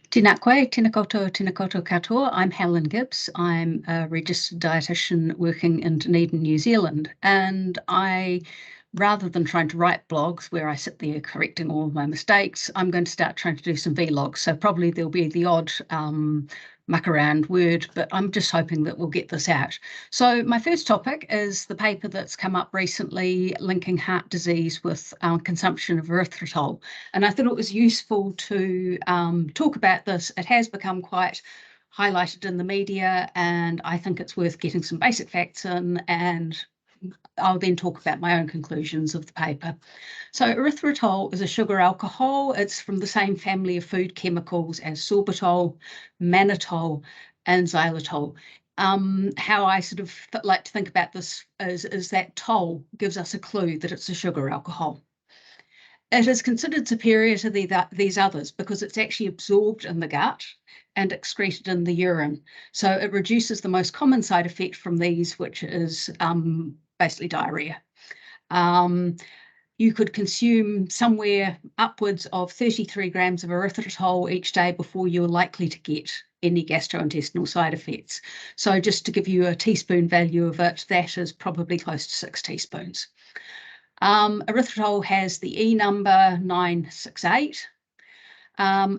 Tēnā koe, tēnā koutou katoa. I'm Helen Gibbs. I'm a registered dietitian working in Dunedin, New Zealand. And rather than trying to write blogs where I sit there correcting all of my mistakes, I'm going to start trying to do some vlogs. So probably there'll be the odd muck around word, but I'm just hoping that we'll get this out. So my first topic is the paper that's come up recently linking heart disease with consumption of erythritol. And I thought it was useful to talk about this. It has become quite highlighted in the media, and I think it's worth getting some basic facts in, and I'll then talk about my own conclusions of the paper. So erythritol is a sugar alcohol. It's from the same family of food chemicals as sorbitol, mannitol, and xylitol. How I sort of like to think about this is that tol gives us a clue that it's a sugar alcohol. It is considered superior to these others because it's actually absorbed in the gut and excreted in the urine. So it reduces the most common side effect from these, which is basically diarrhea. You could consume somewhere upwards of 33 grams of erythritol each day before you're likely to get any gastrointestinal side effects. So just to give you a teaspoon value of it, that is probably close to 6 teaspoons. Erythritol has the E number 968.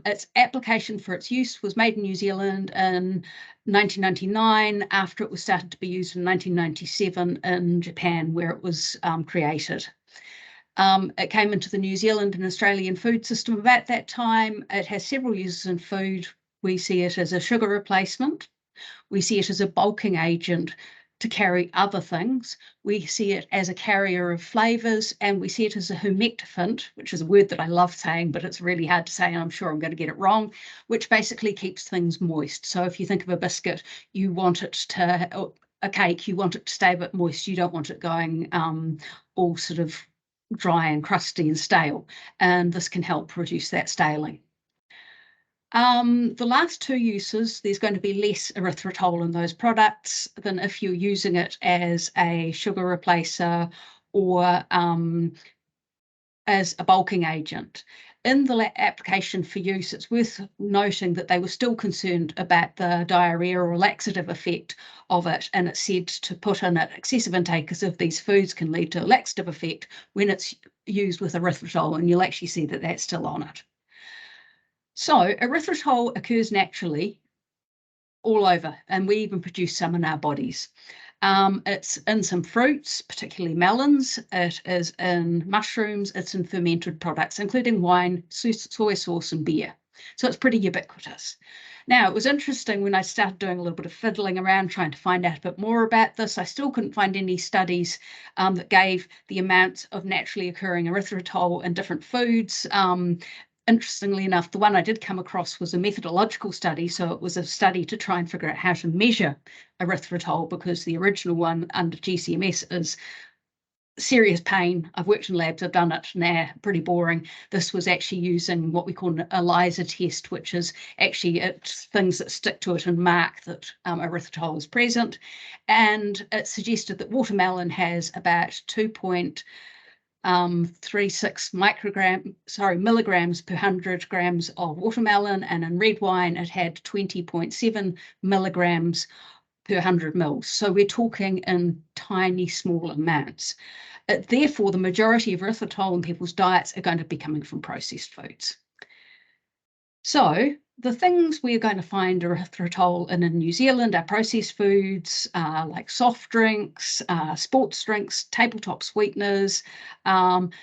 Its application for its use was made in New Zealand in 1999 after it was started to be used in 1997 in Japan, where it was created. It came into the New Zealand and Australian food system about that time. It has several uses in food. We see it as a sugar replacement. We see it as a bulking agent to carry other things. We see it as a carrier of flavours, and we see it as a humectafant, which is a word that I love saying, but it's really hard to say, and I'm sure I'm going to get it wrong, which basically keeps things moist. So if you think of a biscuit, you want it to, or a cake, you want it to stay a bit moist. You don't want it going all sort of dry and crusty and stale, and this can help reduce that staling. The last two uses, there's going to be less erythritol in those products than if you're using it as a sugar replacer or as a bulking agent. In the application for use, it's worth noting that they were still concerned about the diarrhea or laxative effect of it, and it said to put in it excessive intake of these foods can lead to a laxative effect when it's used with erythritol, and you'll actually see that that's still on it. So erythritol occurs naturally all over, and we even produce some in our bodies. It's in some fruits, particularly melons. It is in mushrooms. It's in fermented products, including wine, soy sauce, and beer. So it's pretty ubiquitous. Now, it was interesting when I started doing a little bit of fiddling around trying to find out a bit more about this. I still couldn't find any studies that gave the amount of naturally occurring erythritol in different foods. Interestingly enough, the one I did come across was a methodological study. So it was a study to try and figure out how to measure erythritol, because the original one under GCMS is serious pain. I've worked in labs, I've done it, now pretty boring. This was actually using what we call an ELISA test, which is actually things that stick to it and mark that erythritol is present. And it suggested that watermelon has about 2.36 milligrams per 100 grams of watermelon, and in red wine it had 20.7 milligrams per 100 mils. So we're talking in tiny, small amounts. Therefore, the majority of erythritol in people's diets are going to be coming from processed foods. So the things we're going to find erythritol in New Zealand are processed foods like soft drinks, sports drinks, tabletop sweeteners,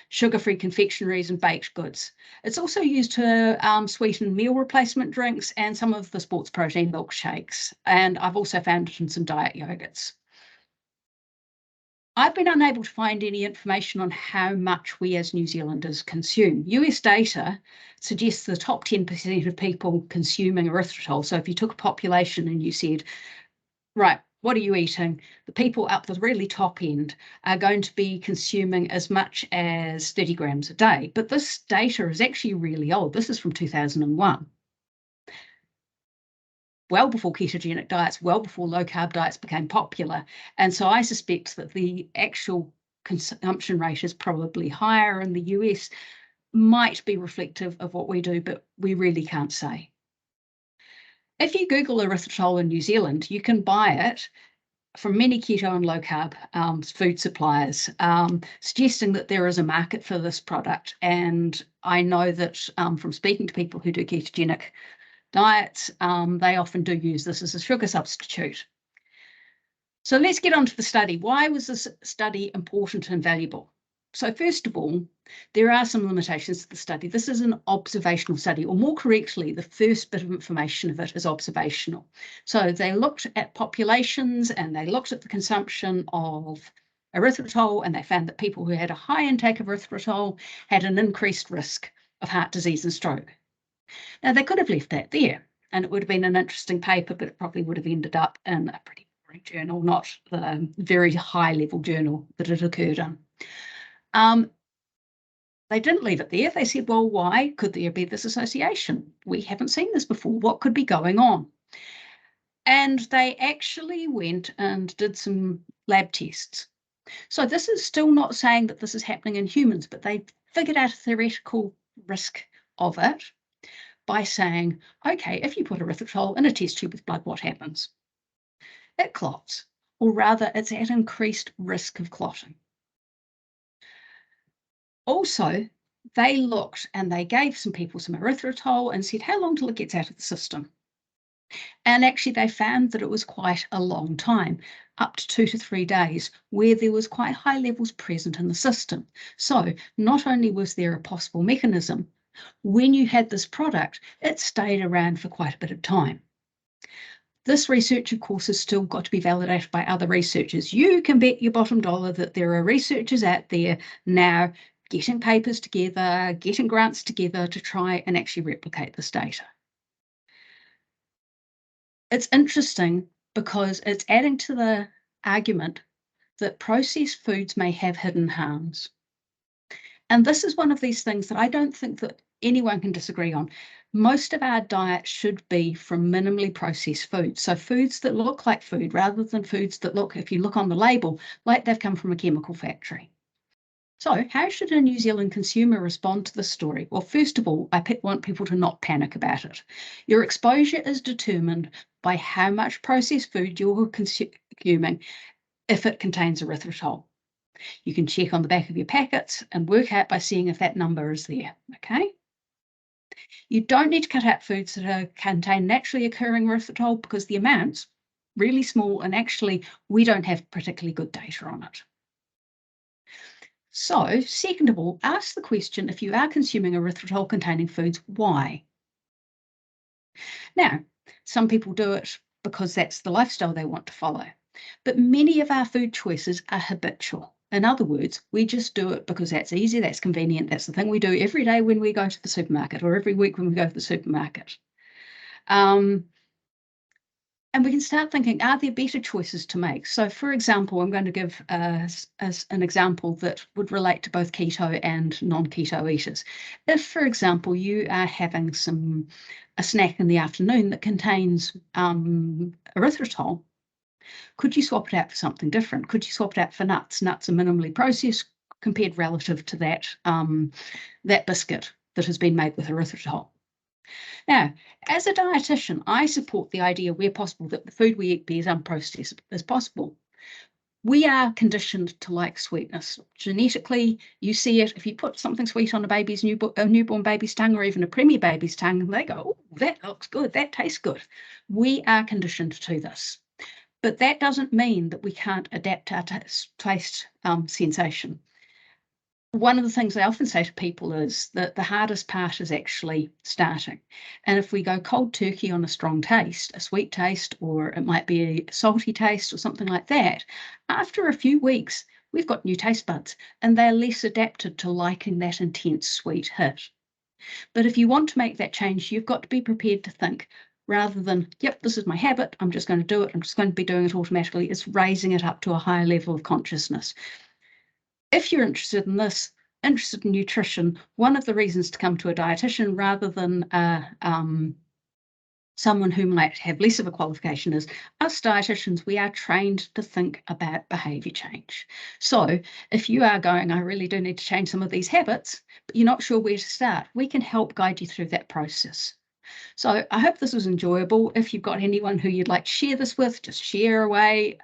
sugar-free confectionaries, and baked goods. It's also used to sweeten meal replacement drinks and some of the sports protein milkshakes. And I've also found it in some diet yogurts. I've been unable to find any information on how much we as New Zealanders consume. US data suggests the top 10% of people consuming erythritol. So if you took a population and you said, right, what are you eating? The people up the really top end are going to be consuming as much as 30 grams a day. But this data is actually really old. This is from 2001. Well before ketogenic diets, well before low-carb diets became popular. And so I suspect that the actual consumption rate is probably higher in the US, might be reflective of what we do, but we really can't say. If you Google erythritol in New Zealand, you can buy it from many keto and low carb food suppliers, suggesting that there is a market for this product. And I know that from speaking to people who do ketogenic diets, they often do use this as a sugar substitute. So let's get on to the study. Why was this study important and valuable? So first of all, there are some limitations to the study. This is an observational study, or more correctly, the first bit of information of it is observational. So they looked at populations and they looked at the consumption of erythritol, and they found that people who had a high intake of erythritol had an increased risk of heart disease and stroke. Now, they could have left that there, and it would have been an interesting paper, but it probably would have ended up in a pretty boring journal, not the very high-level journal that it occurred in. They didn't leave it there. They said, well, why could there be this association? We haven't seen this before. What could be going on? And they actually went and did some lab tests. So this is still not saying that this is happening in humans, but they figured out a theoretical risk of it by saying, okay, if you put erythritol in a test tube with blood, what happens? It clots, or rather it's at increased risk of clotting. Also, they looked and they gave some people some erythritol and said, how long till it gets out of the system? And actually they found that it was quite a long time, up to 2 to 3 days, where there was quite high levels present in the system. So not only was there a possible mechanism, when you had this product, it stayed around for quite a bit of time. This research, of course, has still got to be validated by other researchers. You can bet your bottom dollar that there are researchers out there now getting papers together, getting grants together to try and actually replicate this data. It's interesting because it's adding to the argument that processed foods may have hidden harms. And this is one of these things that I don't think that anyone can disagree on. Most of our diet should be from minimally processed foods. So foods that look like food rather than foods that look, if you look on the label, like they've come from a chemical factory. So how should a New Zealand consumer respond to this story? Well, first of all, I want people to not panic about it. Your exposure is determined by how much processed food you're consuming if it contains erythritol. You can check on the back of your packets and work out by seeing if that number is there, okay? You don't need to cut out foods that contain naturally occurring erythritol because the amount's really small and actually we don't have particularly good data on it. So, second of all, ask the question, if you are consuming erythritol-containing foods, why? Now, some people do it because that's the lifestyle they want to follow, but many of our food choices are habitual. In other words, we just do it because that's easy, that's convenient, that's the thing we do every day when we go to the supermarket or every week when we go to the supermarket. And we can start thinking, are there better choices to make? So, for example, I'm going to give an example that would relate to both keto and non-keto eaters. If, for example, you are having a snack in the afternoon that contains erythritol, could you swap it out for something different? Could you swap it out for nuts? Nuts are minimally processed compared relative to that biscuit that has been made with erythritol. Now, as a dietitian, I support the idea where possible that the food we eat be as unprocessed as possible. We are conditioned to like sweetness. Genetically, you see it. If you put something sweet on a newborn baby's tongue or even a preemie baby's tongue, they go, oh, that looks good, that tastes good. We are conditioned to this. But that doesn't mean that we can't adapt our taste sensation. One of the things I often say to people is that the hardest part is actually starting. And if we go cold turkey on a strong taste, a sweet taste, or it might be a salty taste or something like that, after a few weeks, we've got new taste buds and they're less adapted to liking that intense sweet hit. But if you want to make that change, you've got to be prepared to think, rather than, yep, this is my habit, I'm just going to do it, I'm just going to be doing it automatically, it's raising it up to a higher level of consciousness. If you're interested in this, interested in nutrition, one of the reasons to come to a dietitian rather than someone who might have less of a qualification is, us dietitians, we are trained to think about behaviour change. So if you are going, I really do need to change some of these habits, but you're not sure where to start, we can help guide you through that process. So I hope this was enjoyable. If you've got anyone who you'd like to share this with, just share away.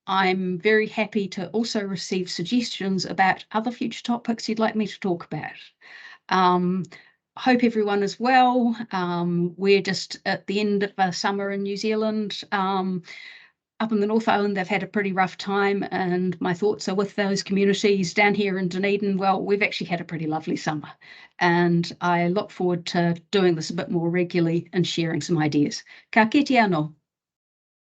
I'm very happy to also receive suggestions about other future topics you'd like me to talk about. Hope everyone is well. We're just at the end of summer in New Zealand. Up in the North Island, they've had a pretty rough time, and my thoughts are with those communities down here in Dunedin. Well, we've actually had a pretty lovely summer, and I look forward to doing this a bit more regularly and sharing some ideas. Ka kite anō.